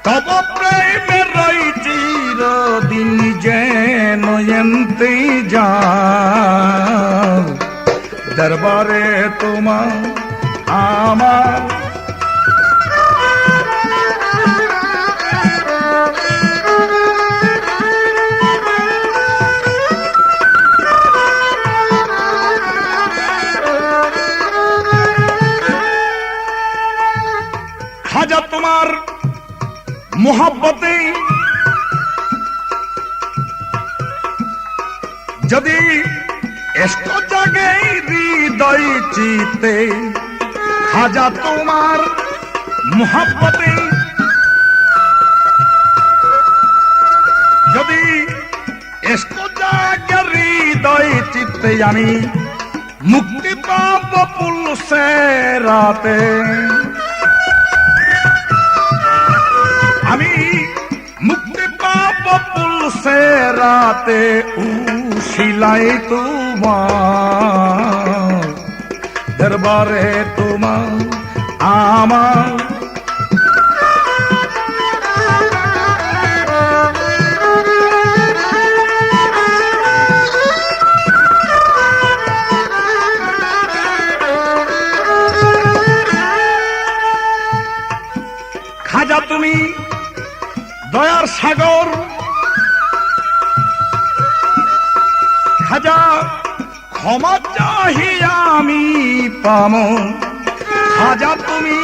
তব প্রেমে রইছি চিরদিন, যেন ইন্তজার দরবারে তোমার আমার। খাজা তোমার মোহাব্বতে যদি এষ্ট জাগে হৃদয় চিতে, খাজা তোমার মোহাব্বতে যদি এষ্ট জাগে হৃদয় চিতে, আমি মুক্তি পাব পুলসে রাতে, আমি মুক্তি পাব পুলসে রাতে। উশিলাই তোমার দরবারে তোমার আমার। খাজা তুমি ক্ষমা চাহিয়া আমি পামো খাজা তুমি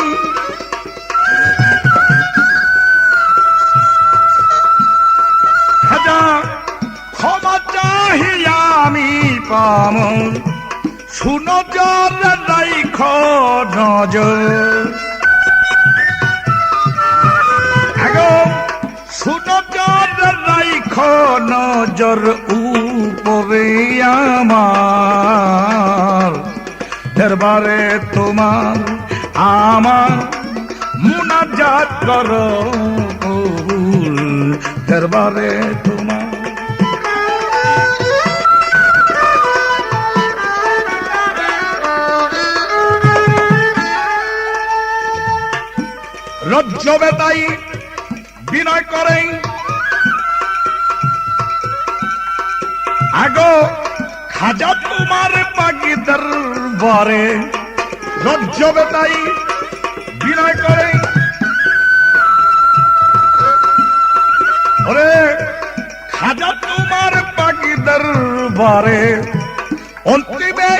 খাজা ক্ষমা চাহিয়া আমি পামো শুনো যার রাইখ নজর আগো শুনো যার রাইখ নজর উপরে আমার দরবারে তোমার আমার মুনাজাত করো কবুল দরবারে তোমার রজ্জবে তাই বিনয় করেন আগো খাজা তোমার পাগি দরবারে রজ্জবে তাই বিনয় করেন ওরে খাজা তোমার পাগি দরবারে অন্তিমে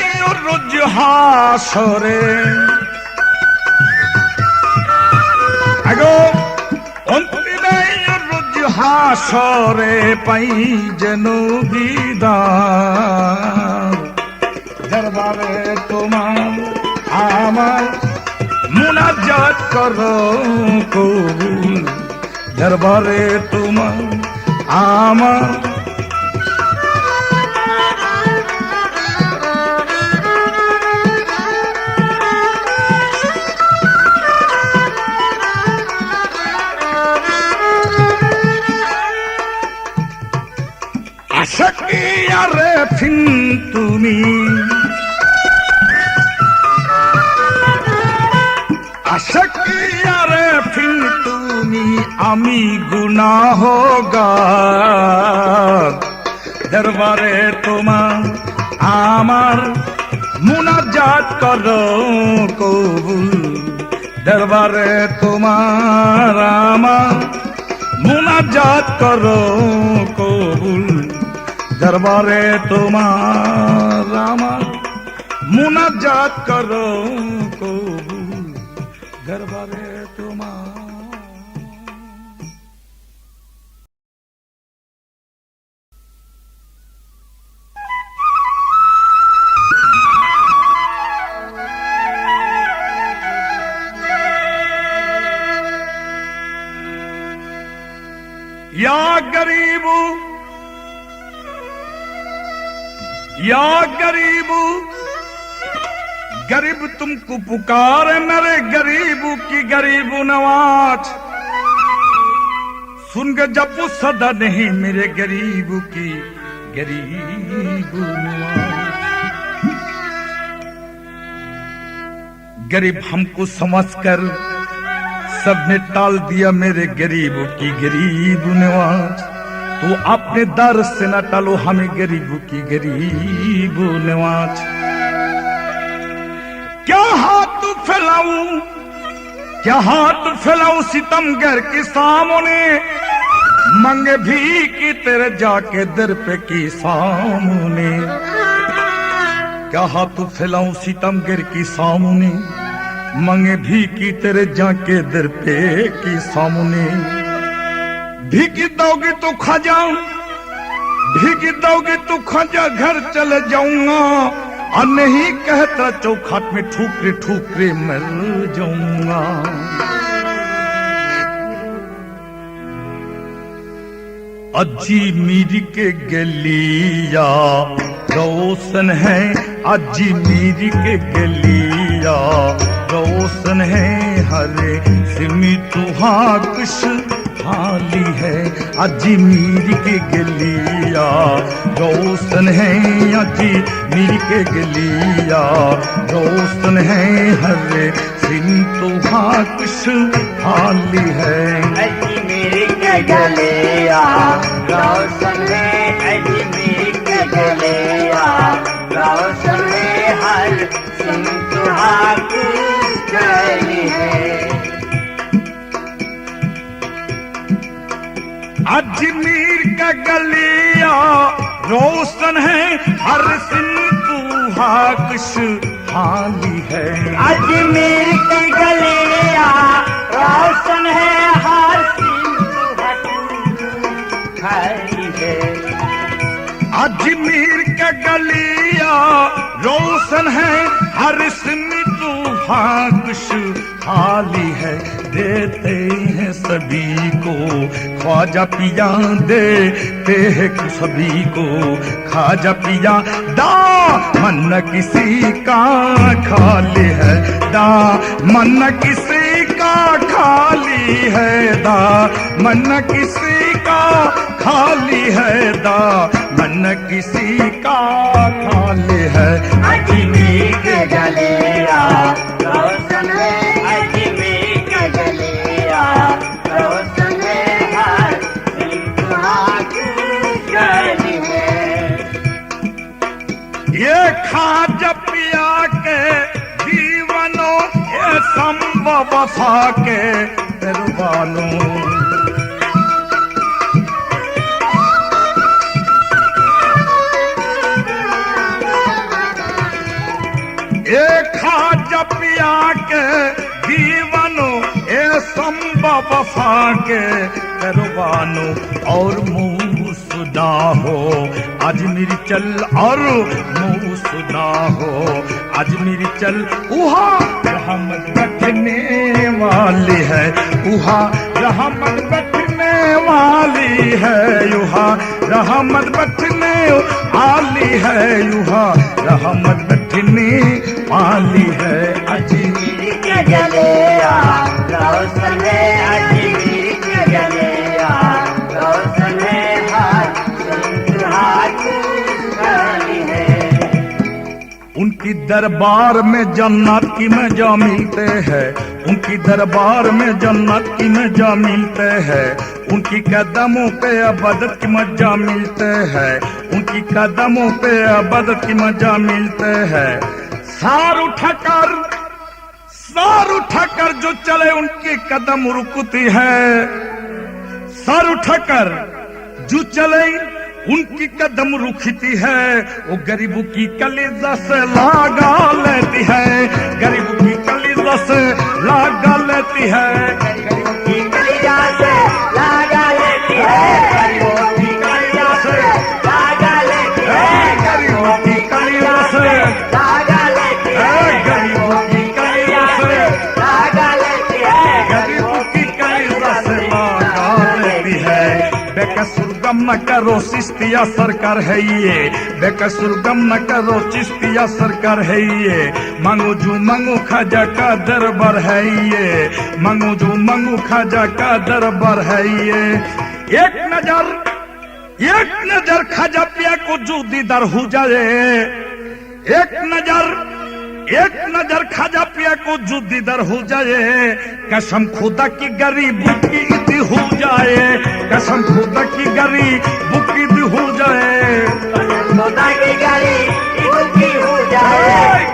রোজ হাসরে আগো অন্তিমে রোজ হাসরে পাই যেন বিদার দরবারে তোমার আমার মুনাজাত করো কবুল দরবারে তোমার আমার আশাকিয়ারে ফিন তুমি আশাকিয়ারে ফিন তুমি আমি গুনাহগার দরবারে তোমার আমার মুনাজাত করো কবুল দরবারে তোমার আমার মুনাজাত করো কবুল দরবারে তোমার আমার মুনাজাত করো কবুল দরবারে তোমার या गरीबू या गरीबू गरीब तुमको पुकारे मेरे गरीबू की गरीबू नवाज सुन के जपू सदा नहीं मेरे गरीबू की गरीबू नवाज गरीब हमको समझकर सबने टाल दिया मेरे गरीबों की गरीब नवाज तो अपने दर से न टालो हमें गरीबों की गरीब नवाज क्या हाथ फैलाऊं सितमगर के सामने मंगे भी की तेरे जाके दर पे की सामने क्या हाथ फैलाऊं सितमगर की सामने मंगे भी की तेरे जाके दर पे की सामने भीगी दोगे तो खा जाऊं भीगी दोगे तो खा जा घर चले जाऊंगा और नहीं कहता चौखट में ठुकरे ठुकरे मर जाऊंगा अजी मीरी के गलिया रोशन है अजी मीरी के गलिया रोशन है हरे सिमी तुहां कुछ हाली है अजी मीरी के गलिया रोशन है अजी मीरी के गलिया रोशन है हरे सिमी तुहां कुछ हाली है अजी मेरी के गलिया रोशन है अजी मेरी के गलिया रोशन है हर सिम तुहां अजमीर का गलिया रोशन है हर सिन तू हाकश हाली है। अजमेर की गलियां रोशन है हर खाई है। अजमेर के गलियां रोशन है हर सिन तू हाकश हाली है। देते हैं सभी को ख्वाजा पिया देते हैं सभी को ख्वाजा पिया। दा मन किसी का खाली है दा मन किसी का खाली है दा मन किसी का खाली है दा मन किसी का खाली है। अजमेर के गलियां रोशन है अजमेर के गलियां रोशन है हर खाली है। ये ख्वाजा पिया के जीवनों ये संभव वफा के दरबानों। एक ख्वाजा पिया के दीवानों ए संभव वफा के करवानो और मुँह सुना हो आज मेरी चल और मुँह सुना हो आज मेरी चल। उहा रहमत बैठने वाली है उहा रहमत बैठने वाली है युहा रहमत बैठने वाली है युहा रहमत बैठने वाली है। अजमेर के गलियां रोशन है अजमेर के गलियां रोशन है हर खाली है। उनकी दरबार में जन्नत की मजा मिलते हैं उनकी दरबार में जन्नत की मजा मिलते हैं। उनकी कदमों पे अबदत की मजा मिलते हैं उनकी कदमों पे अबदत की मजा मिलते हैं। सार उठाकर जो चले उनके कदम रुकती है। सर उठाकर जो चले उनकी कदम रुकती है। वो गरीबों की कलीजा से लागा लेती है गरीबों की कलीजा से लागा लेती है गरीबों की कलीजा से लागा लेती है गरीबों की कलीजा से लागा लेती है गरीबों की कलीजा से लागा लेती है गरीबों की कलीजा से लागा लेती है गरीबों की कलीजा से लागा लेती है। बेकसूर गम न करो चिश्तिया सरकार है ये बेकसूर गम न करो चिश्तिया सरकार है ये। मांगो जो मांगो खाजा का दरबार है ये मांगो जो मांगो खाजा का दरबार है ये। एक नजर खाजा पिया को जो दीदार हो जाए एक नजर खाजा पिया को जो दीदार हो जाए। कसम खुदा की गरीब की ईद हो जाए कसम खुदा की गरीब की ईद हो जाए खुदा की गाली ईद हो जाए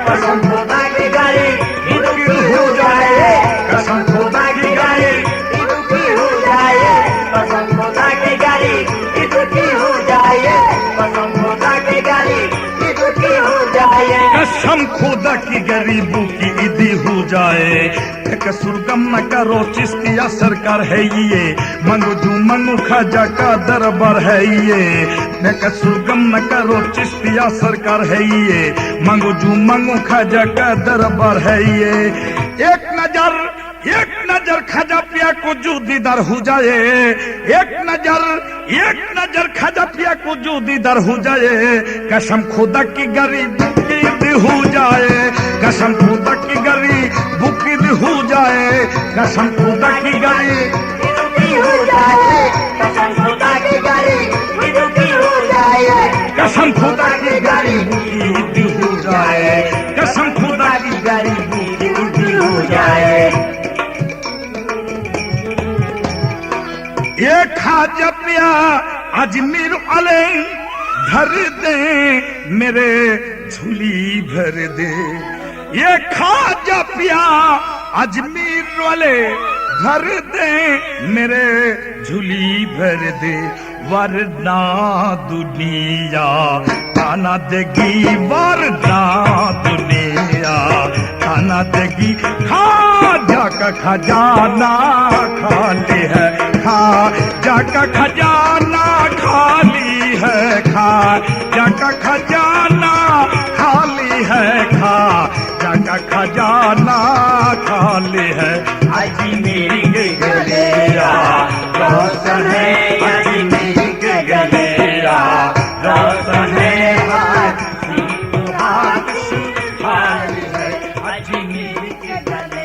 कसम खुदा की गाली ईद हो जाए कसम खुदा की गाली ईद हो जाए कसम खुदा की गाली ईद हो जाए कसम खुदा की गाली ईद हो जाए कसम खुदा की गरीबों की ईदी हो जाए। बेकसूर गम न करो चिश्तिया सरकार है ये मांगो जो मांगो खाजा का दरबार है ये। बेकसूर गम न करो चिश्तिया सरकार है ये मांगो जो मांगो खाजा का दरबार है ये। एक नजर खाजा पिया को जो दीदार हो जाए एक नजर खाजा पिया को जो दीदार हो जाए। कसम खुदा की गरीब की हो जाए कसम खुदा की गरीब की हो जाए कसम खुदा की गरीब हो जाए कसम खुदा की गाली हो जाए कसम खुदा की गरीब की हो जाए कसम खुदा की गरीब हो जाए। ये खाजा पिया अजमेर वाले भर दे मेरे झोली भर दे। ये खाजा पिया अजमेर वाले भर दे मेरे झोली भर दे। वरना दुनिया खाना देगी, वरना दुनिया खाना देगी। खाजा का खजाना खाली है, खाजा का खजाना खाली है, खाजा का खजाना खाली है, खाजा का खजाना खाली है। अजमेर के गलिया रोशन है, अजमेर के गलिया रोशन है, हाथी खाली है, अजमेर के गलिया।